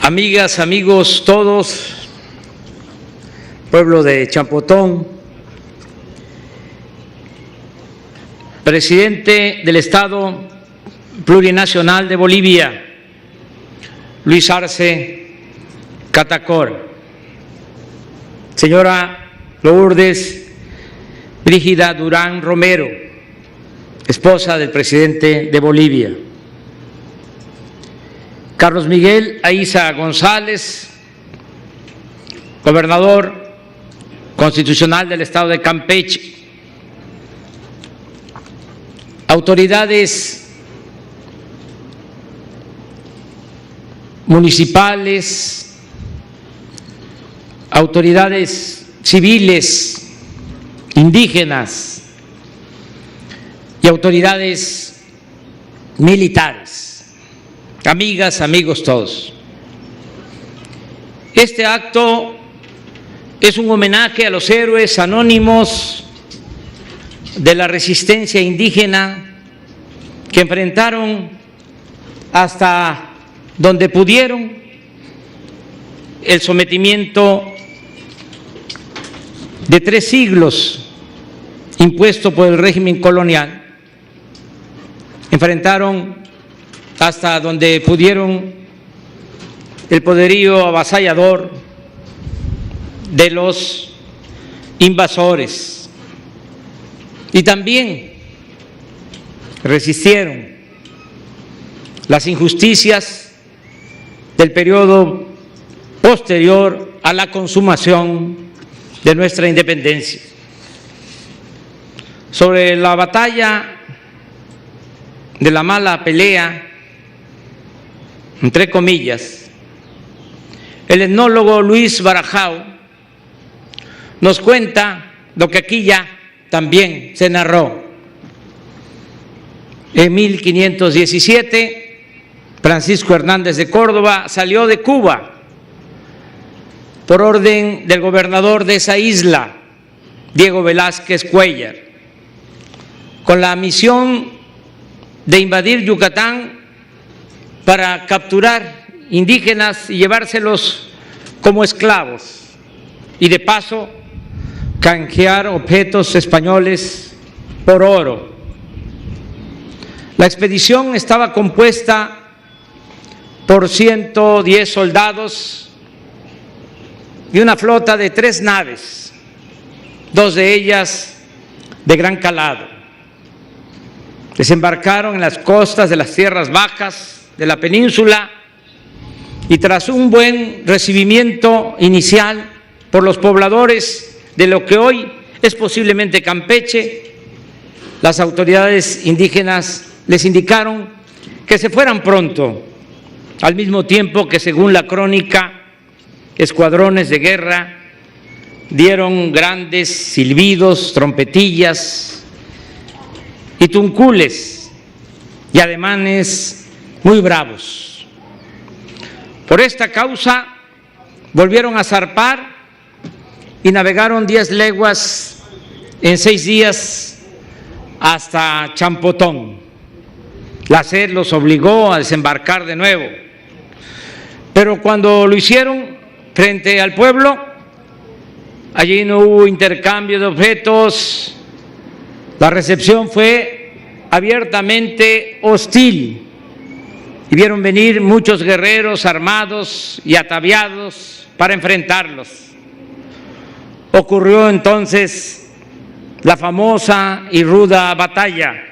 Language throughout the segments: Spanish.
Amigas, amigos todos, pueblo de Champotón, presidente del Estado Plurinacional de Bolivia, Luis Arce Catacora, señora Lourdes Brígida Durán Romero, esposa del presidente de Bolivia, Carlos Miguel Aiza González, gobernador constitucional del Estado de Campeche, autoridades municipales, autoridades civiles, indígenas y autoridades militares. Amigas, amigos todos, este acto es un homenaje a los héroes anónimos de la resistencia indígena que enfrentaron hasta donde pudieron el sometimiento de 3 siglos impuesto por el régimen colonial, enfrentaron hasta donde pudieron el poderío avasallador de los invasores y también resistieron las injusticias del periodo posterior a la consumación de nuestra independencia. Sobre la batalla de la mala pelea, entre comillas, el etnólogo Luis Barajao nos cuenta lo que aquí ya también se narró. En 1517, Francisco Hernández de Córdoba salió de Cuba por orden del gobernador de esa isla, Diego Velázquez Cuéllar, con la misión de invadir Yucatán para capturar indígenas y llevárselos como esclavos y de paso canjear objetos españoles por oro. La expedición estaba compuesta por 110 soldados y una flota de 3 naves, 2 de ellas de gran calado. Desembarcaron en las costas de las tierras bajas de la península y tras un buen recibimiento inicial por los pobladores de lo que hoy es posiblemente Campeche, las autoridades indígenas les indicaron que se fueran pronto, al mismo tiempo que, según la crónica, escuadrones de guerra dieron grandes silbidos, trompetillas y tuncules y ademanes muy bravos. Por esta causa volvieron a zarpar y navegaron 10 leguas en 6 días hasta Champotón. La sed los obligó a desembarcar de nuevo, pero cuando lo hicieron frente al pueblo, allí no hubo intercambio de objetos. La recepción fue abiertamente hostil y vieron venir muchos guerreros armados y ataviados para enfrentarlos. Ocurrió entonces la famosa y ruda batalla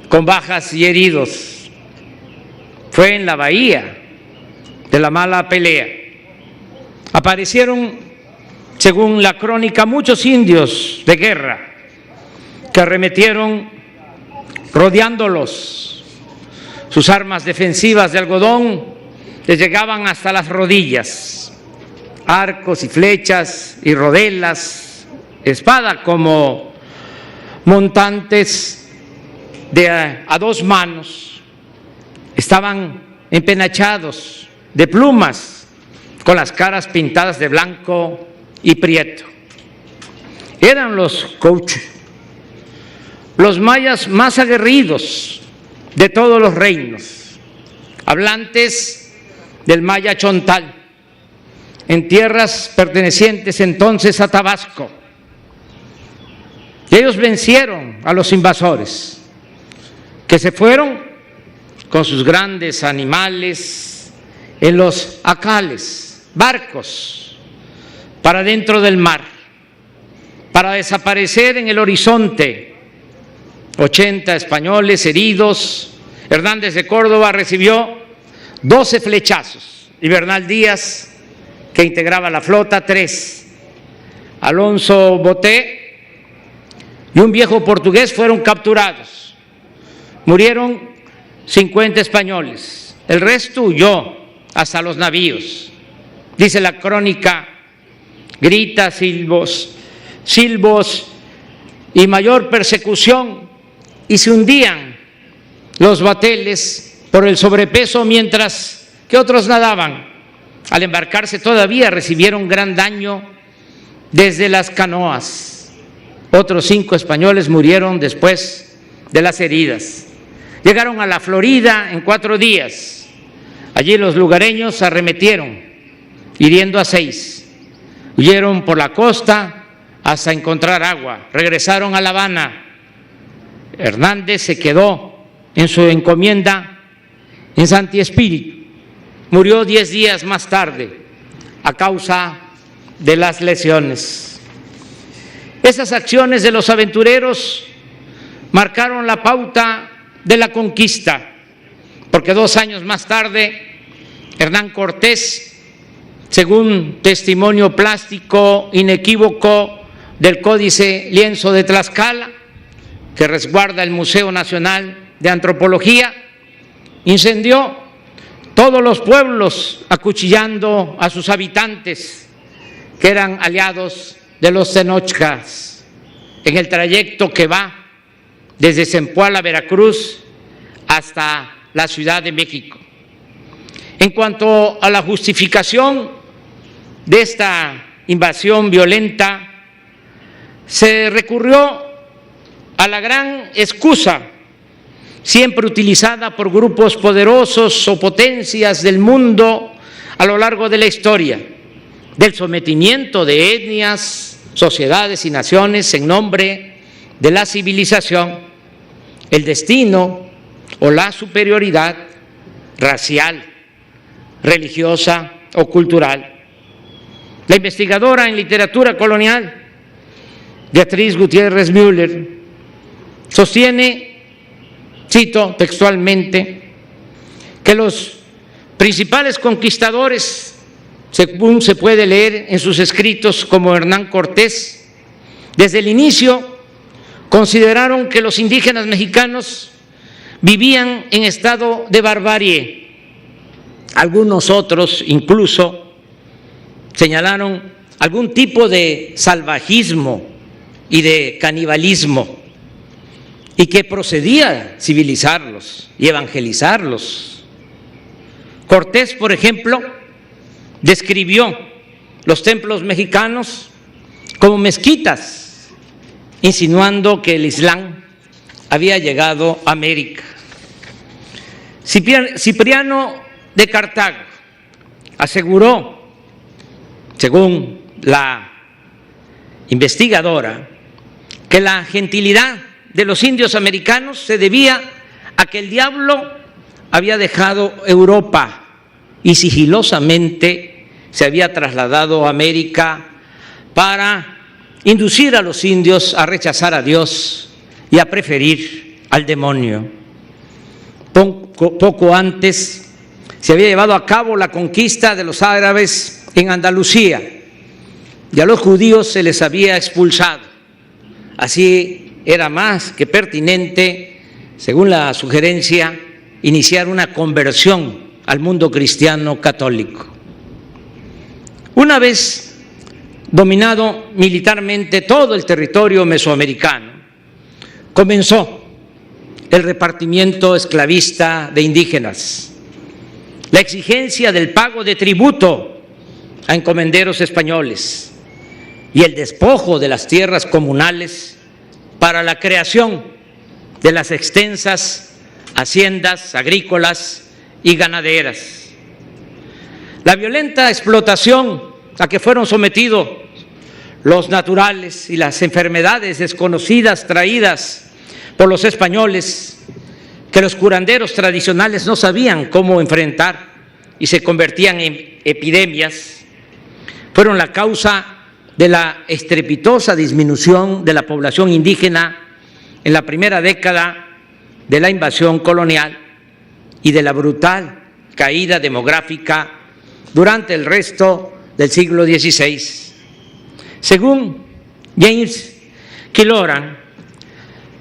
con bajas y heridos. Fue en la bahía de la mala pelea. Aparecieron, según la crónica, muchos indios de guerra que arremetieron rodeándolos. Sus armas defensivas de algodón les llegaban hasta las rodillas, arcos y flechas y rodelas, espada como montantes de a 2 manos. Estaban empenachados de plumas, con las caras pintadas de blanco y prieto. Eran los Kouch, los mayas más aguerridos de todos los reinos, hablantes del Maya Chontal, en tierras pertenecientes entonces a Tabasco. Y ellos vencieron a los invasores, que se fueron con sus grandes animales en los acales, barcos, para dentro del mar, para desaparecer en el horizonte. 80 españoles heridos. Hernández de Córdoba recibió 12 flechazos y Bernal Díaz, que integraba la flota, 3. Alonso Boté y un viejo portugués fueron capturados. Murieron 50 españoles. El resto huyó hasta los navíos. Dice la crónica: gritas, silbos y mayor persecución, y se hundían los bateles por el sobrepeso, mientras que otros nadaban. Al embarcarse todavía recibieron gran daño desde las canoas. Otros 5 españoles murieron después de las heridas. Llegaron a la Florida en 4 días. Allí los lugareños arremetieron, hiriendo a 6. Huyeron por la costa hasta encontrar agua. Regresaron a La Habana. Hernández se quedó en su encomienda en Santi Espíritu. Murió 10 días más tarde a causa de las lesiones. Esas acciones de los aventureros marcaron la pauta de la conquista, porque 2 años más tarde Hernán Cortés, según testimonio plástico inequívoco del Códice Lienzo de Tlaxcala, que resguarda el Museo Nacional de Antropología, incendió todos los pueblos, acuchillando a sus habitantes, que eran aliados de los tenochcas, en el trayecto que va desde Zempoala, Veracruz, hasta la Ciudad de México. En cuanto a la justificación de esta invasión violenta, se recurrió a la gran excusa siempre utilizada por grupos poderosos o potencias del mundo a lo largo de la historia, del sometimiento de etnias, sociedades y naciones en nombre de la civilización, el destino o la superioridad racial, religiosa o cultural. La investigadora en literatura colonial, Beatriz Gutiérrez Müller, sostiene, cito textualmente, que los principales conquistadores, según se puede leer en sus escritos como Hernán Cortés, desde el inicio consideraron que los indígenas mexicanos vivían en estado de barbarie. Algunos otros incluso señalaron algún tipo de salvajismo y de canibalismo, y que procedía civilizarlos y evangelizarlos. Cortés, por ejemplo, describió los templos mexicanos como mezquitas, insinuando que el Islam había llegado a América. Cipriano de Cartago aseguró, según la investigadora, que la gentilidad de los indios americanos se debía a que el diablo había dejado Europa y sigilosamente se había trasladado a América para inducir a los indios a rechazar a Dios y a preferir al demonio. Poco antes se había llevado a cabo la conquista de los árabes en Andalucía y a los judíos se les había expulsado. Así era más que pertinente, según la sugerencia, iniciar una conversión al mundo cristiano católico. Una vez dominado militarmente todo el territorio mesoamericano, comenzó el repartimiento esclavista de indígenas, la exigencia del pago de tributo a encomenderos españoles y el despojo de las tierras comunales para la creación de las extensas haciendas agrícolas y ganaderas. la violenta explotación a que fueron sometidos los naturales y las enfermedades desconocidas traídas por los españoles, que los curanderos tradicionales no sabían cómo enfrentar y se convertían en epidemias, fueron la causa de la estrepitosa disminución de la población indígena en la primera década de la invasión colonial y de la brutal caída demográfica durante el resto del siglo XVI. Según James Killoran,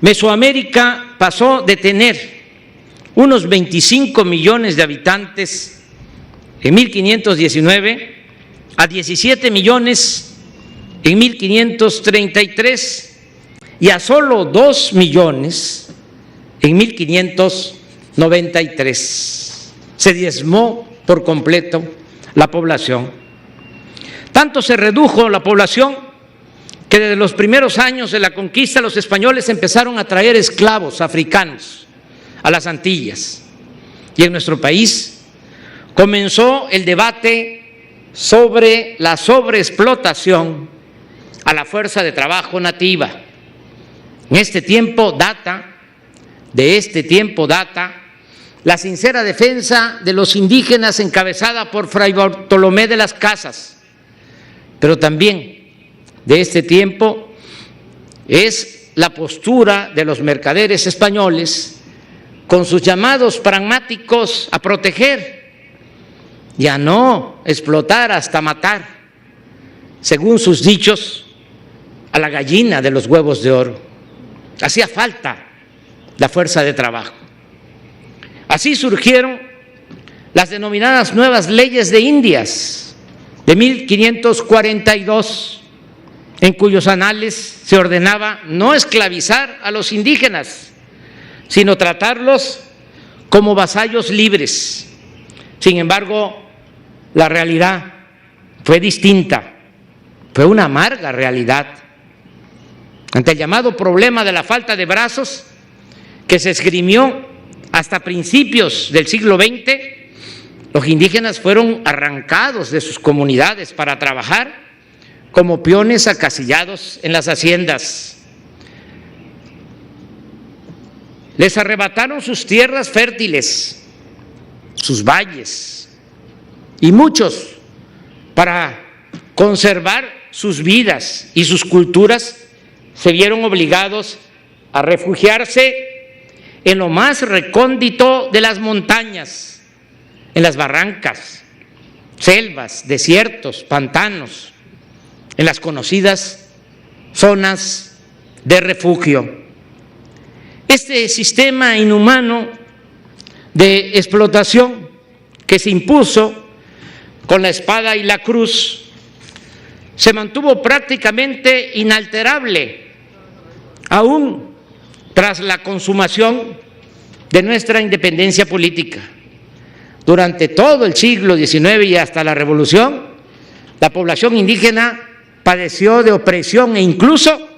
Mesoamérica pasó de tener unos 25 millones de habitantes en 1519 a 17 millones en 1533 y a solo 2 millones en 1593. Se diezmó por completo la población. Tanto se redujo la población que desde los primeros años de la conquista los españoles empezaron a traer esclavos africanos a las Antillas. Y en nuestro país comenzó el debate sobre la sobreexplotación a la fuerza de trabajo nativa. De este tiempo data la sincera defensa de los indígenas encabezada por Fray Bartolomé de las Casas, pero también de este tiempo es la postura de los mercaderes españoles con sus llamados pragmáticos a proteger y a no explotar hasta matar, según sus dichos, a la gallina de los huevos de oro. Hacía falta la fuerza de trabajo. Así surgieron las denominadas nuevas leyes de Indias de 1542, en cuyos anales se ordenaba no esclavizar a los indígenas, sino tratarlos como vasallos libres. Sin embargo, la realidad fue distinta, fue una amarga realidad. Ante el llamado problema de la falta de brazos que se esgrimió hasta principios del siglo XX, los indígenas fueron arrancados de sus comunidades para trabajar como peones acasillados en las haciendas. Les arrebataron sus tierras fértiles, sus valles, y muchos, para conservar sus vidas y sus culturas, se vieron obligados a refugiarse en lo más recóndito de las montañas, en las barrancas, selvas, desiertos, pantanos, en las conocidas zonas de refugio. Este sistema inhumano de explotación que se impuso con la espada y la cruz se mantuvo prácticamente inalterable, aún tras la consumación de nuestra independencia política. Durante todo el siglo XIX y hasta la Revolución, la población indígena padeció de opresión e incluso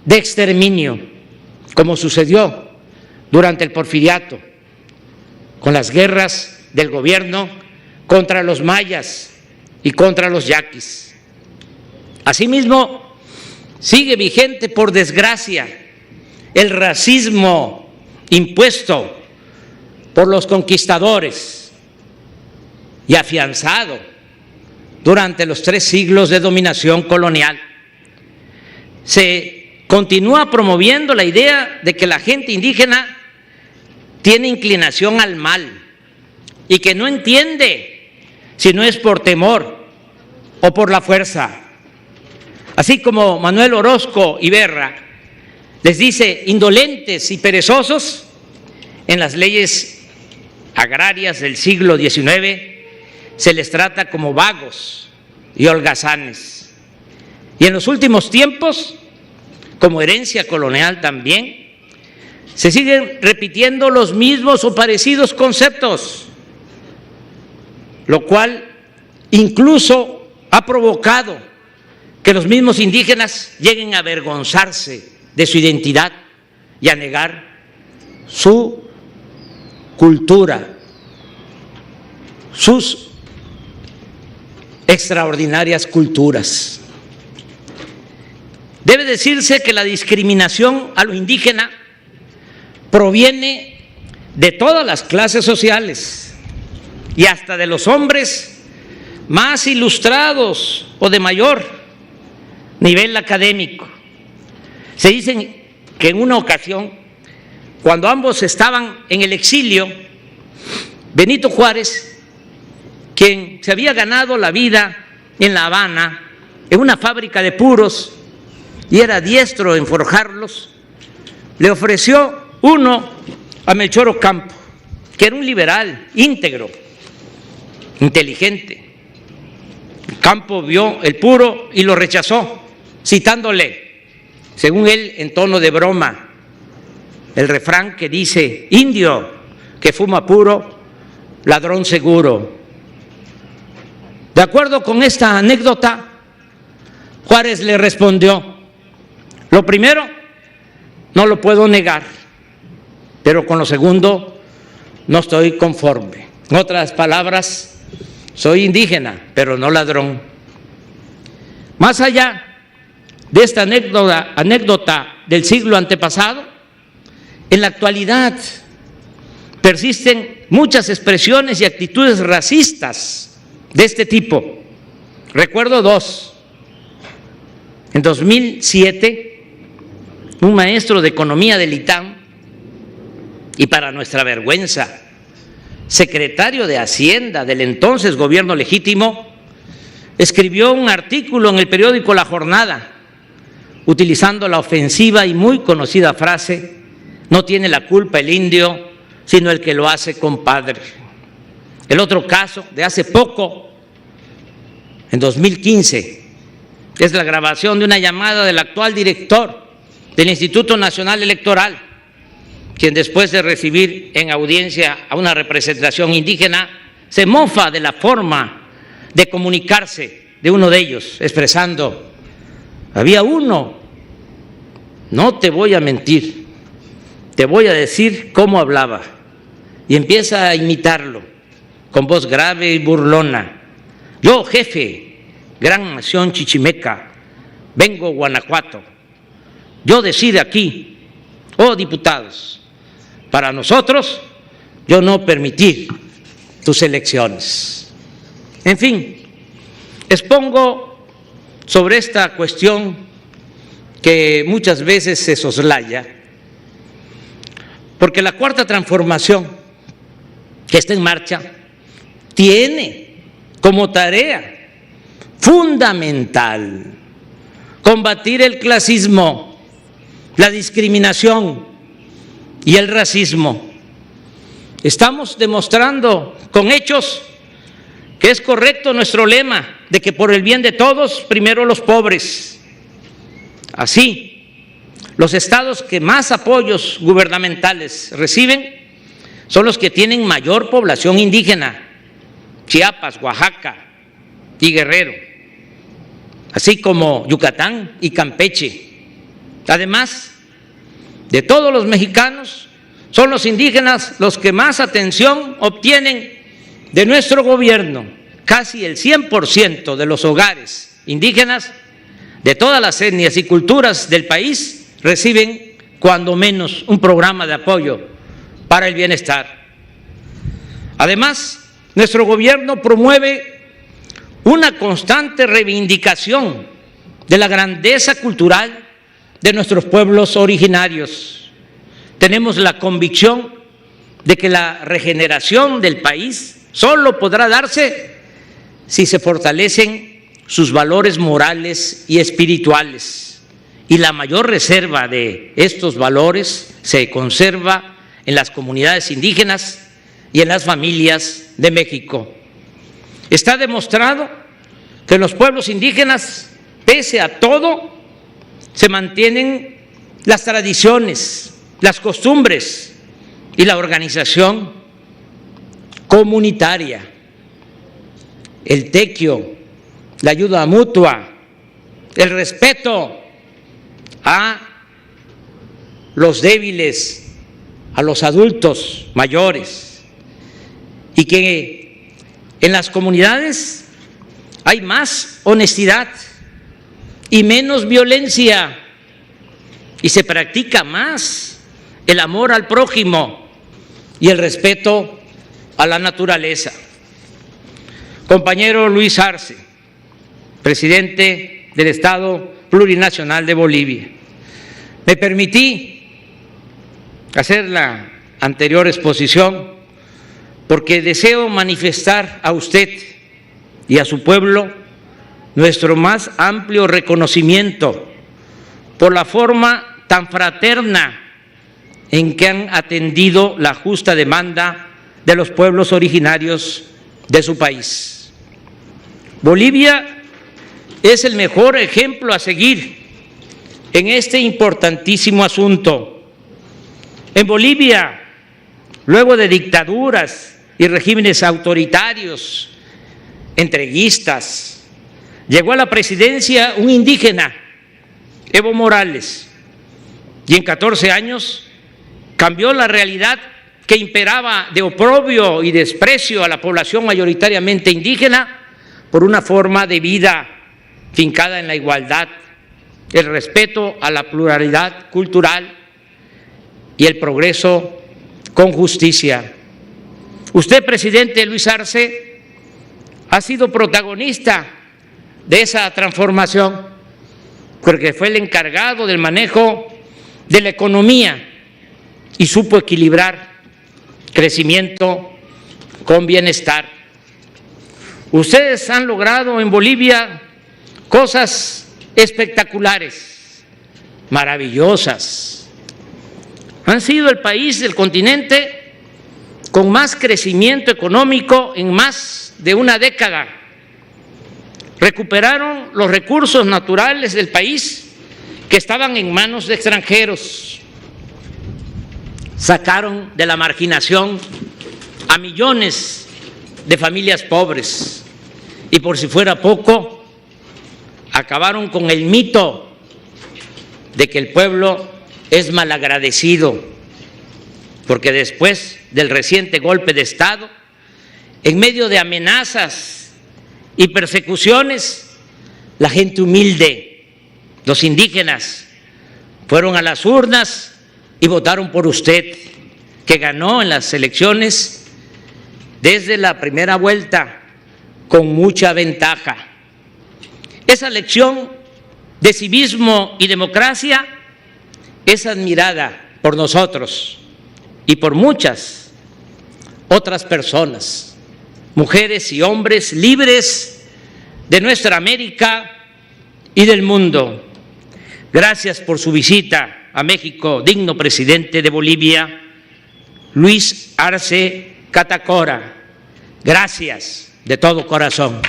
de exterminio, como sucedió durante el Porfiriato, con las guerras del gobierno contra los mayas y contra los yaquis. Asimismo, sigue vigente, por desgracia, el racismo impuesto por los conquistadores y afianzado durante los 3 siglos de dominación colonial. Se continúa promoviendo la idea de que la gente indígena tiene inclinación al mal y que no entiende si no es por temor o por la fuerza. Así como Manuel Orozco Iberra les dice indolentes y perezosos, en las leyes agrarias del siglo XIX se les trata como vagos y holgazanes. Y en los últimos tiempos, como herencia colonial también, se siguen repitiendo los mismos o parecidos conceptos, lo cual incluso ha provocado que los mismos indígenas lleguen a avergonzarse de su identidad y a negar su cultura, sus extraordinarias culturas. Debe decirse que la discriminación a lo indígena proviene de todas las clases sociales y hasta de los hombres más ilustrados o de mayor nivel académico. Se dice que en una ocasión, cuando ambos estaban en el exilio, Benito Juárez, quien se había ganado la vida en La Habana, en una fábrica de puros, y era diestro en forjarlos, le ofreció uno a Melchor Ocampo, que era un liberal íntegro, inteligente. Ocampo vio el puro y lo rechazó, citándole, según él, en tono de broma, el refrán que dice: indio que fuma puro, ladrón seguro. De acuerdo con esta anécdota, Juárez le respondió: lo primero, no lo puedo negar, pero con lo segundo, no estoy conforme. En otras palabras, soy indígena, pero no ladrón. Más allá de esta anécdota del siglo antepasado, en la actualidad persisten muchas expresiones y actitudes racistas de este tipo. Recuerdo dos. En 2007, un maestro de economía del ITAM, y para nuestra vergüenza, secretario de Hacienda del entonces gobierno legítimo, escribió un artículo en el periódico La Jornada, utilizando la ofensiva y muy conocida frase: no tiene la culpa el indio, sino el que lo hace compadre. El otro caso de hace poco, en 2015, es la grabación de una llamada del actual director del Instituto Nacional Electoral, quien después de recibir en audiencia a una representación indígena, se mofa de la forma de comunicarse de uno de ellos, expresando: había uno, no te voy a mentir, te voy a decir cómo hablaba, y empieza a imitarlo con voz grave y burlona: yo, jefe, gran nación chichimeca, vengo Guanajuato, yo decido aquí, oh diputados, para nosotros, yo no permitir tus elecciones. En fin, expongo sobre esta cuestión que muchas veces se soslaya, porque la cuarta transformación que está en marcha tiene como tarea fundamental combatir el clasismo, la discriminación y el racismo. Estamos demostrando con hechos que es correcto nuestro lema de que por el bien de todos, primero los pobres. Así, los estados que más apoyos gubernamentales reciben son los que tienen mayor población indígena: Chiapas, Oaxaca y Guerrero, así como Yucatán y Campeche. Además, de todos los mexicanos, son los indígenas los que más atención obtienen de nuestro gobierno. Casi el 100% de los hogares indígenas de todas las etnias y culturas del país reciben cuando menos un programa de apoyo para el bienestar. Además, nuestro gobierno promueve una constante reivindicación de la grandeza cultural de nuestros pueblos originarios. Tenemos la convicción de que la regeneración del país solo podrá darse si se fortalecen sus valores morales y espirituales, y la mayor reserva de estos valores se conserva en las comunidades indígenas y en las familias de México. Está demostrado que los pueblos indígenas, pese a todo, se mantienen las tradiciones, las costumbres y la organización comunitaria, el tequio, la ayuda mutua, el respeto a los débiles, a los adultos mayores, y que en las comunidades hay más honestidad y menos violencia, y se practica más el amor al prójimo y el respeto a la naturaleza. Compañero Luis Arce, presidente del Estado Plurinacional de Bolivia, me permití hacer la anterior exposición porque deseo manifestar a usted y a su pueblo nuestro más amplio reconocimiento por la forma tan fraterna en que han atendido la justa demanda de los pueblos originarios de su país. Bolivia es el mejor ejemplo a seguir en este importantísimo asunto. En Bolivia, luego de dictaduras y regímenes autoritarios, entreguistas, llegó a la presidencia un indígena, Evo Morales, y en 14 años cambió la realidad que imperaba de oprobio y desprecio a la población mayoritariamente indígena por una forma de vida fincada en la igualdad, el respeto a la pluralidad cultural y el progreso con justicia. Usted, presidente Luis Arce, ha sido protagonista de esa transformación, porque fue el encargado del manejo de la economía y supo equilibrar crecimiento con bienestar. Ustedes han logrado en Bolivia cosas espectaculares, maravillosas. Han sido el país del continente con más crecimiento económico en más de una década. Recuperaron los recursos naturales del país que estaban en manos de extranjeros. Sacaron de la marginación a millones de familias pobres y, por si fuera poco, acabaron con el mito de que el pueblo es malagradecido, porque después del reciente golpe de Estado, en medio de amenazas y persecuciones, la gente humilde, los indígenas, fueron a las urnas y votaron por usted, que ganó en las elecciones desde la primera vuelta con mucha ventaja. Esa lección de civismo y democracia es admirada por nosotros y por muchas otras personas, mujeres y hombres libres de nuestra América y del mundo. Gracias por su visita a México, digno presidente de Bolivia, Luis Arce Catacora. Gracias de todo corazón.